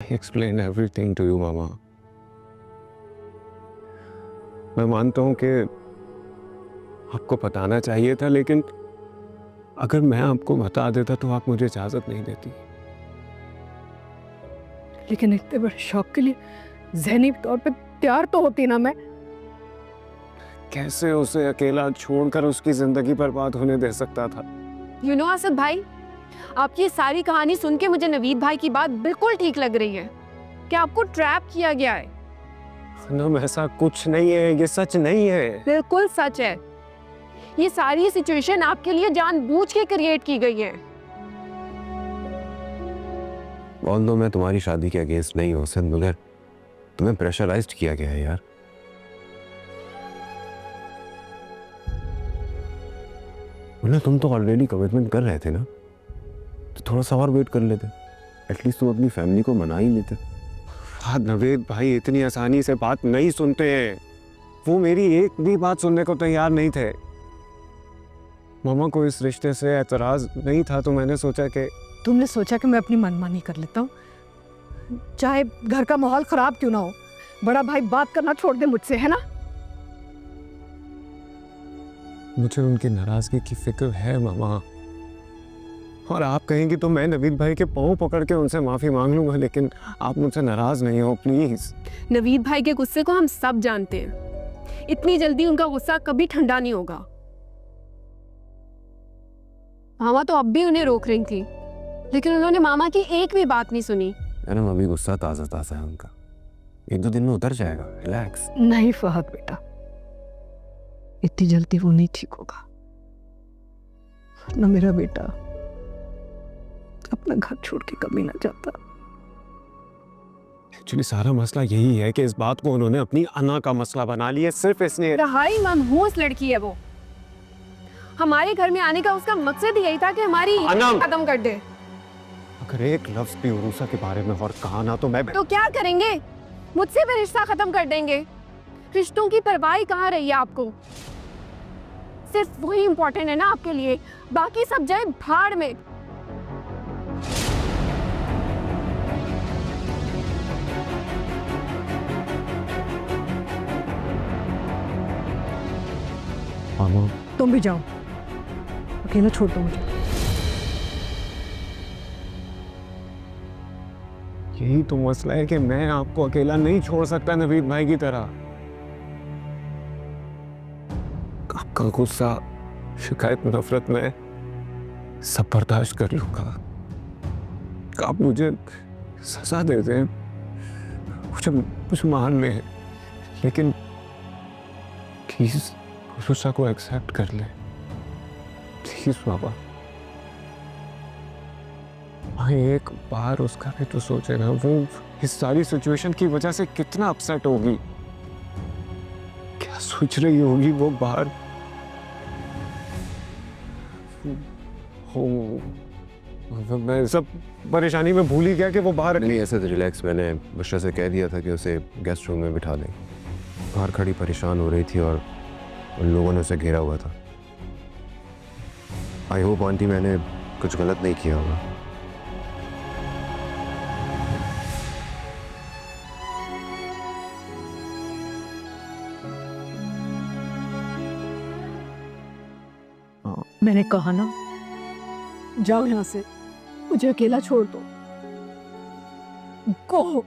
I explained everything to you, मामा। मैं मानता हूँ कि आपको बताना चाहिए था, लेकिन अगर मैं आपको बता देता तो आप मुझे इजाजत नहीं देती। लेकिन इतने बड़े शौक के लिए ज़हनी तौर पे तैयार तो होती ना मैं। कैसे उसे अकेला छोड़कर उसकी जिंदगी बर्बाद होने दे सकता था? असद भाई, आपकी ये सारी कहानी सुन के मुझे नवीद भाई की बात बिल्कुल ठीक लग रही है कि आपको ट्रैप किया गया है। सनम, ऐसा कुछ नहीं है, ये सच नहीं है। बिल्कुल सच है। ये सारी सिचुएशन आपके लिए जानबूझ के क्रिएट की गई है। ऑल्दो मैं तुम्हारी शादी के अगेंस्ट नहीं हूँ सिंध, मगर तुम्हें प्रेशराइज्ड किया गया है यार। मतलब तुम तो ऑलरेडी कमिटमेंट कर रहे थे ना, तो थोड़ा सा और वेट कर लेते। एटलीस्ट तुम अपनी फैमिली को मना ही लेते। हाँ, नवेद भाई इतनी आसानी से बात नहीं सुनते हैं। वो मेरी एक भी बात सुनने को तैयार नहीं थे। मामा को इस रिश्ते से एतराज नहीं था, तो मैंने सोचा कि तुमने सोचा कि मैं अपनी मनमानी कर लेता हूँ, चाहे घर का माहौल खराब क्यों ना हो। बड़ा भाई बात करना छोड़ दे मुझसे, है ना? मुझे उनकी नाराजगी की फिक्र है मामा, और आप कहेंगी तो मैं नवीद भाई के पाँव पकड़ के उनसे माफी मांग लूंगा, लेकिन आप मुझसे नाराज नहीं हो प्लीज। नवीद भाई के गुस्से को हम सब जानते हैं। इतनी जल्दी उनका गुस्सा कभी ठंडा नहीं होगा। मामा तो अब भी उन्हें रोक रही थी, लेकिन उन्होंने मामा की एक भी बात नहीं सुनी। मैडम, अभी गुस्सा ताजा ताजा है उनका, एक दो दिन में उतर जाएगा। रिलैक्स। नहीं फहद बेटा, इतनी जल्दी वो नहीं ठीक होगा। ना मेरा बेटा अपना घर छोड़ के कभी ना जाता। एक्चुअली सारा मसला यही है कि इस बात को उन्होंने अपनी अना का मसला बना लिया, सिर्फ इसलिए। रहाई मनहूस लड़की है वो। हमारे घर में आने का उसका मकसद यही था कि हमारी खत्म कर दे। अगर एक लफ्ज भी उरूसा के बारे में और कहा ना तो मैं तो क्या करेंगे? मुझसे भी रिश्ता खत्म कर देंगे। रिश्तों की परवाह कहाँ रही है आपको? सिर्फ वही इंपॉर्टेंट है ना आपके लिए, बाकी सब जाए भाड़ में। मामा, तुम भी जाओ, अकेला छोड़ दो मुझे। यही तो मसला है कि मैं आपको अकेला नहीं छोड़ सकता नवीद भाई की तरह। आपका गुस्सा, शिकायत, नफरत में सब बर्दाश्त कर लूंगा। आप मुझे सजा दे दें, मुझे मान में है, लेकिन प्लीज गुस्सा को एक्सेप्ट कर ले प्लीज बाबा। हाँ, एक बार उसका भी तो सोचे ना, वो इस सारी सिचुएशन की वजह से कितना अपसेट होगी, क्या सोच रही होगी वो बाहर। मैं सब परेशानी में भूल ही गया कि वो बाहर। नहीं, ऐसे तो रिलैक्स। मैंने बुशरा से कह दिया था कि उसे गेस्ट रूम में बिठा दें। बाहर खड़ी परेशान हो रही थी और उन लोगों ने उसे घेरा हुआ था। आई होप आंटी मैंने कुछ गलत नहीं किया होगा। मैंने कहा ना, जाओ यहाँ से, मुझे अकेला छोड़ दो। गो।